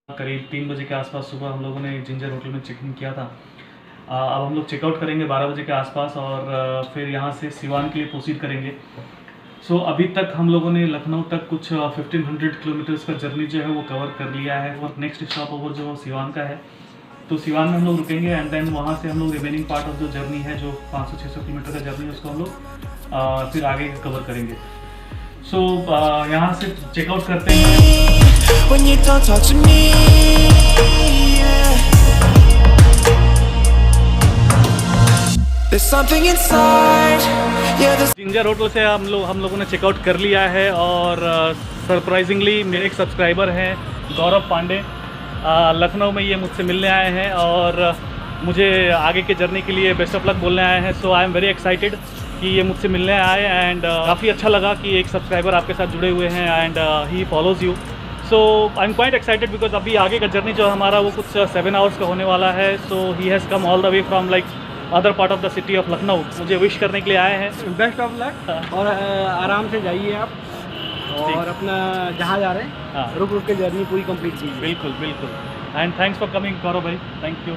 करीब 3 बजे के आसपास सुबह हम लोगों ने जिंजर होटल में चेक इन किया था। अब हम लोग चेकआउट करेंगे 12 बजे के आसपास और फिर यहाँ से सिवान के लिए प्रोसीड करेंगे। सो अभी तक हम लोगों ने लखनऊ तक कुछ 1500 किलोमीटर्स का जर्नी जो है वो कवर कर लिया है और नेक्स्ट स्टॉप ओवर जो सिवान का है, तो सिवान में हम लोग रुकेंगे एंड देन वहाँ से हम लोग रिमेनिंग पार्ट ऑफ जो जर्नी है जो 500-600 किलोमीटर का जर्नी है उसको हम लोग फिर आगे कवर करेंगे। सो यहाँ से चेकआउट करते हैं। When you don't talk to me, yeah. There's something inside, yeah. Ginger hotel से हम लोगों ने चेकआउट कर लिया है और सरप्राइजिंगली मेरे एक सब्सक्राइबर हैं गौरव पांडे, लखनऊ में ये मुझसे मिलने आए हैं और मुझे आगे के जर्नी के लिए बेस्ट ऑफ लक बोलने आए हैं। सो आई एम वेरी एक्साइटेड कि ये मुझसे मिलने आए एंड काफ़ी अच्छा लगा कि एक सब्सक्राइबर आपके साथ जुड़े हुए हैं and he follows you. So I am quite excited because अभी आगे का जर्नी जो हमारा वो कुछ 7 आवर्स का होने वाला है। So he has come all the way from like other part of the city of Lucknow. मुझे विश करने के लिए आए हैं। बेस्ट ऑफ लक और आराम से जाइए आप और अपना जहाँ जा रहे हैं रुक रुक के जर्नी पूरी कंप्लीट कीजिए। बिल्कुल बिल्कुल एंड थैंक्स फॉर कमिंग गौरव भाई, थैंक यू।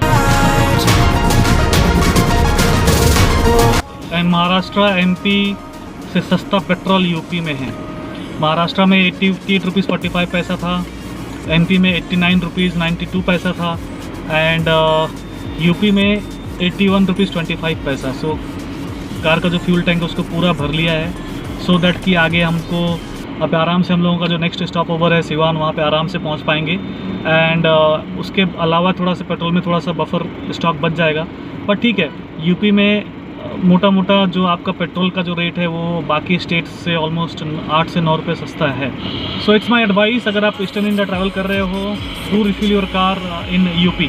महाराष्ट्र MP से सस्ता पेट्रोल यूपी में है। महाराष्ट्र में 88 रुपीज़ 45 पैसा था, MP में 89 रुपीज़ 92 पैसा था एंड यूपी में 81 रुपीज़ 25 पैसा। सो कार का जो फ्यूल टैंक है उसको पूरा भर लिया है सो दैट कि आगे हमको अब आराम से हम लोगों का जो नेक्स्ट स्टॉप ओवर है सिवान, वहाँ पे आराम से पहुँच पाएंगे एंड उसके अलावा थोड़ा सा पेट्रोल में थोड़ा सा बफर स्टॉक बच जाएगा। पर ठीक है, यूपी में मोटा मोटा जो आपका पेट्रोल का जो रेट है वो बाकी स्टेट्स से ऑलमोस्ट 8 से 9 रुपये सस्ता है। सो इट्स माई एडवाइस, अगर आप ईस्टर्न इंडिया ट्रैवल कर रहे हो do refill your car in UP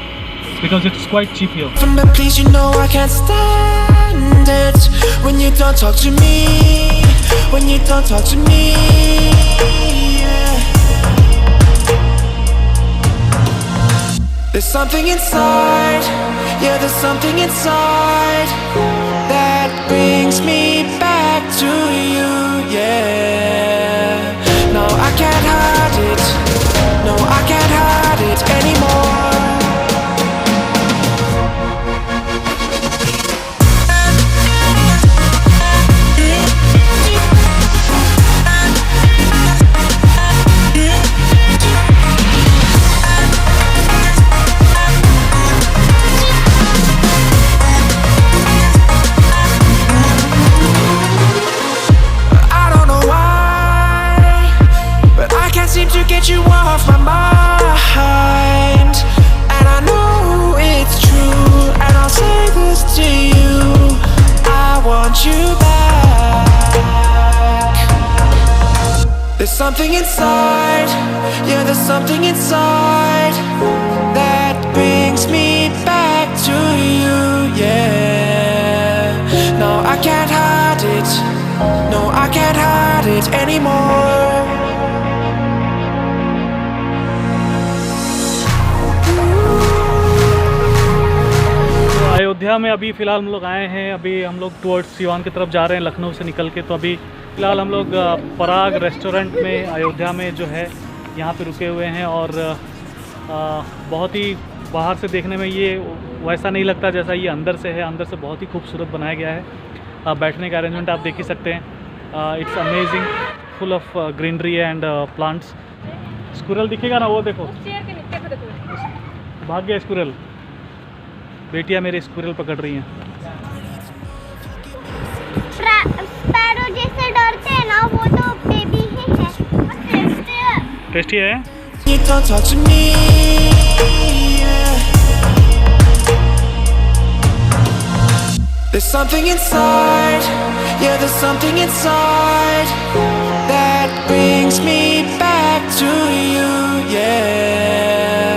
because it's quite cheap here. Please, you know I can't stand it when you don't talk to me, when you don't talk to me, yeah. There's something inside, yeah, there's something inside that brings me back to you, yeah. No, I can't hide it, no, I can't hide it anymore. You off my mind, and I know it's true, and I'll say this to you, I want you back. There's something inside, yeah, there's something inside that brings me back to you, yeah. No, I can't hide it, no, I can't hide it anymore. Ayodhya में अभी फ़िलहाल हम लोग आए हैं। अभी हम लोग टुवर्ड्स सिवान की तरफ जा रहे हैं लखनऊ से निकल के। तो अभी फ़िलहाल हम लोग पराग रेस्टोरेंट में अयोध्या में जो है यहाँ पे रुके हुए हैं और बहुत ही बाहर से देखने में ये वैसा नहीं लगता जैसा ये अंदर से है। अंदर से बहुत ही खूबसूरत बनाया गया है। बैठने का अरेंजमेंट आप देख ही सकते हैं। It's amazing, full of greenery and plants. Squirrel दिखेगा ना, वो देखो भाग गया स्क्विरल। बेटियां मेरे स्क्विरल पकड़ रही हैं। स्पैरो जैसे डरते हैं ना, वो तो बेबी ही है। टेस्टी है। You don't talk to me, yeah. There's something inside, yeah, there's something inside that brings me back to you, yeah.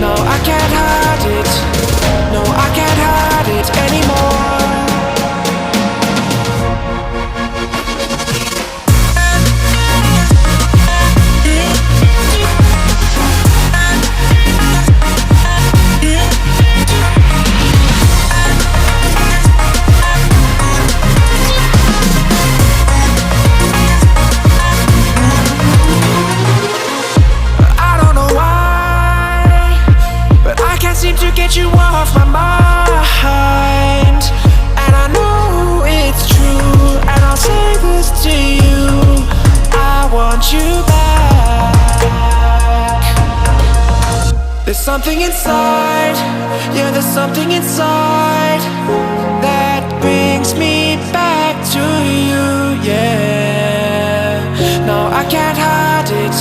No, I can't hide it, no, I can't hide it anymore. get you off my mind, and I know it's true, and I'll say this to you, I want you back. There's something inside, yeah, there's something inside that brings me back to you, yeah. No, I can't hide it,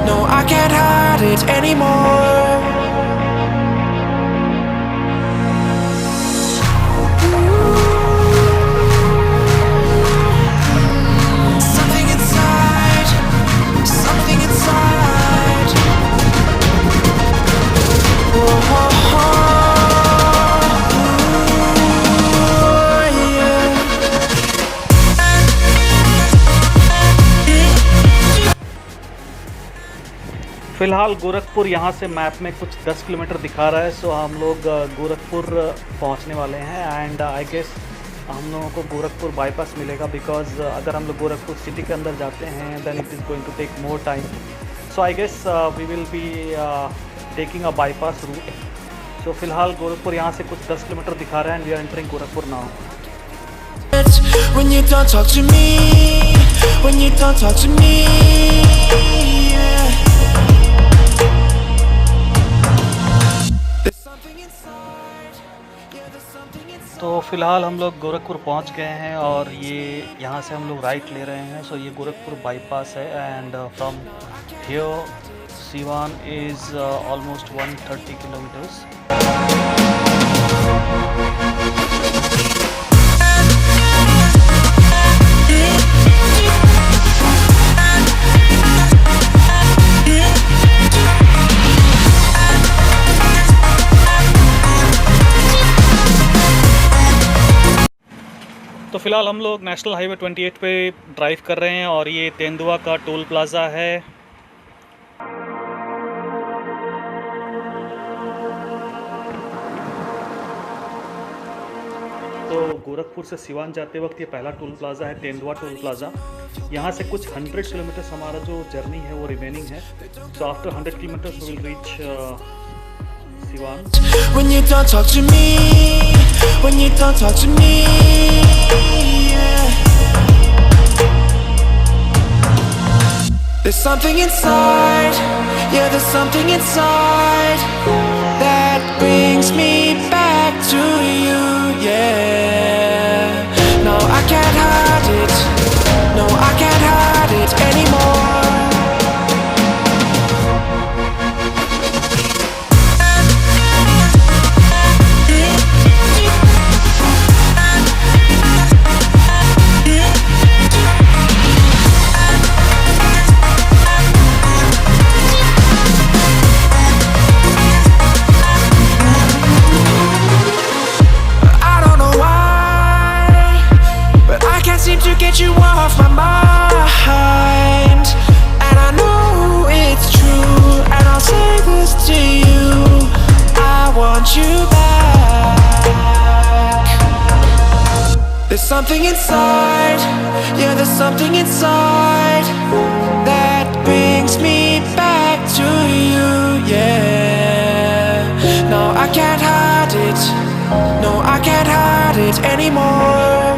no, I can't hide it anymore. Something inside, something inside. फ़िलहाल गोरखपुर यहाँ से map में कुछ 10 kilometre दिखा रहा है, सो हम लोग गोरखपुर पहुँचने वाले हैं। एंड आई गेस हम लोगों को गोरखपुर बाईपास मिलेगा, बिकॉज अगर हम लोग गोरखपुर सिटी के अंदर जाते हैं then it is going to take more time. So I guess we will be taking a bypass route. So फिलहाल गोरखपुर यहाँ से कुछ 10 किलोमीटर दिखा रहा है and we are entering Gorakhpur now. When you don't talk to me, when you don't talk to me, yeah. There's something inside, yeah, there's something inside. तो फ़िलहाल हम लोग गोरखपुर पहुंच गए हैं और ये यहाँ से हम लोग राइट ले रहे हैं। सो ये गोरखपुर बाईपास है and from here Siwan is almost 130 kilometers. तो फ़िलहाल हम लोग नेशनल हाईवे 28 पे ड्राइव कर रहे हैं और ये तेंदुआ का टोल प्लाज़ा है। तो गोरखपुर से सिवान जाते वक्त ये पहला टोल प्लाज़ा है, तेंदुआ टोल प्लाज़ा। यहाँ से कुछ 100 किलोमीटर्स हमारा जो जर्नी है वो रिमेनिंग है। So after 100 kilometres we will reach Siwan. When you don't talk to me, when you don't talk to me, yeah. There's something inside, yeah, there's something inside that brings me back to you, yeah. No, I can't hide it, no, I can't hide it anymore. To get you off my mind, and I know it's true, and I'll say this to you, I want you back. There's something inside, yeah, there's something inside that brings me back to you, yeah. No, I can't hide it, no, I can't hide it anymore.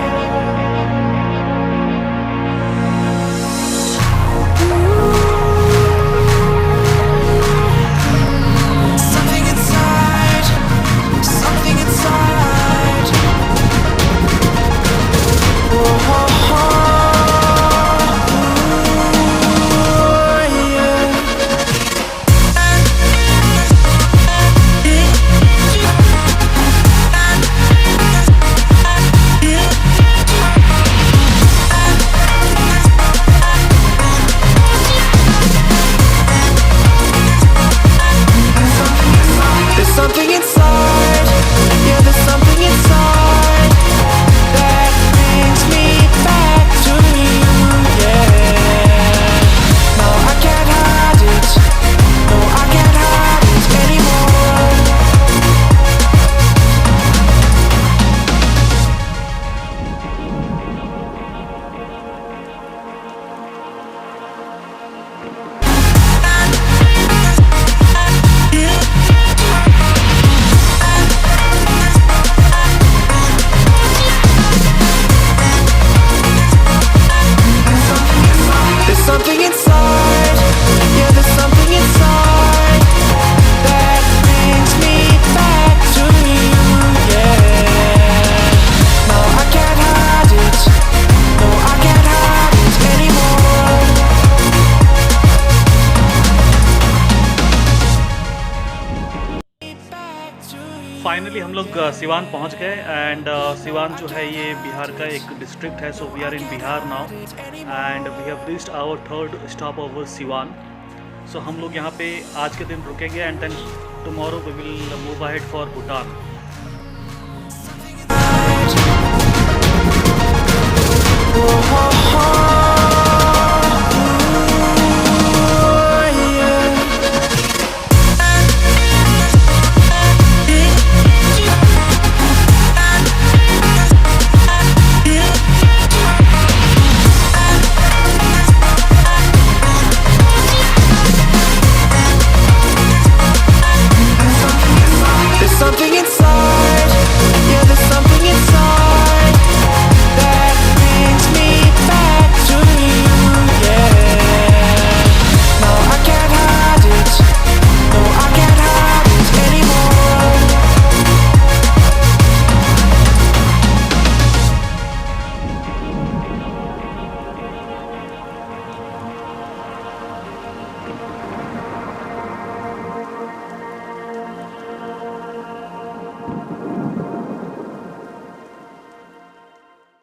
Finally हम लोग सिवान पहुंच गए and Siwan जो है ये बिहार का एक district है. So we are in Bihar now and we have reached our third stop over Siwan. So हम लोग यहाँ पे आज के दिन रुकेंगे and then tomorrow we will move ahead for Bhutan. Oh,